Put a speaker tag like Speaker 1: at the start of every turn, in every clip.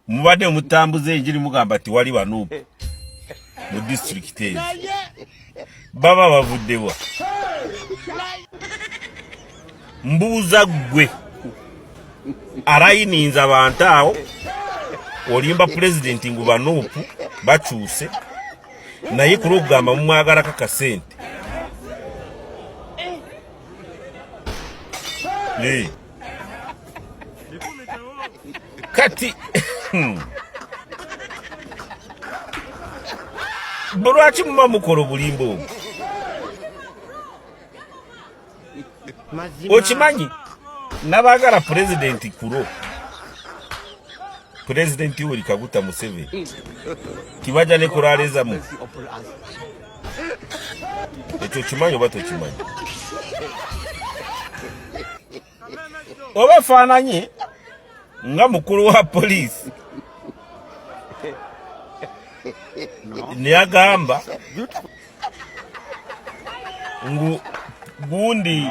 Speaker 1: mubadde mutambuze enjiri mugamba ati wali Wanuupu mu district ezo baba bavuddewa. Mbuuza ggwe arayininza abantu awo olimba pulezidenti ngu Wanuupu bakyuse naye ku lw'okugamba mumwagalako kasente. Kati lwaki muba mukola obulimba obwo? Okimanyi nabaagala pulezidenti kulo pulezidenti Yoweri Kaguta Museveni tibajja ne kulaalezamu. Ekyo kimanyi oba tokimanyi? Oba faananye nga mukulu wa poliisi neyagamba ngu gundi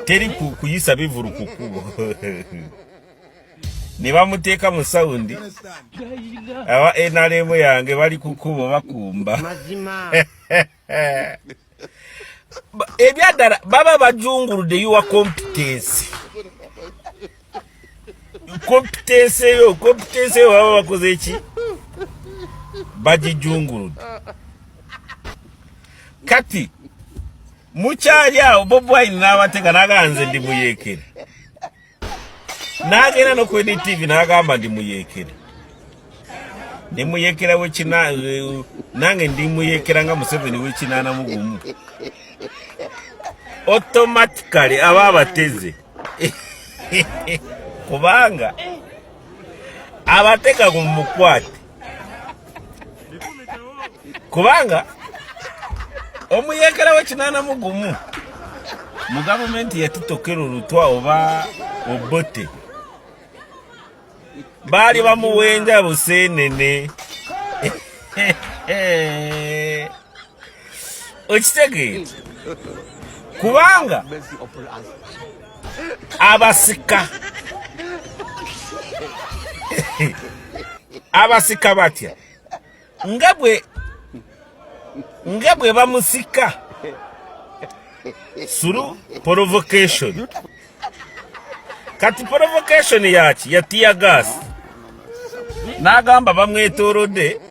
Speaker 1: teri kuyisa bivulu ku kkubo ne bamuteeka mu sawundi aba NRM yange bali ku kkubo bakumba. Ebyaddala baba bajunguludde yuwa competence eyo baba bakoze eki bagijunguludde. Kati mukyali awo Bobi Wine n'abateeka n'aganze ndi muyeekere, n'agenda no ku NTV n'agamba ndi muyeekere, ndi muyeekera w'ekina nange ndi muyeekera nga Museveni w'ekinaana mu gumu. Automatically aba abateze kubanga abateeka ku mukwate, kubanga omuyeekera w'ekinaana mu gumu mu gavumenti yatutokera olutwa oba obote baali bamuwenja buseenene. Okitegeera? Kubanga abasika batya nga bwe bamusika suru provocation. Kati provocation yaki ya tear gas n'agamba bamwetoolodde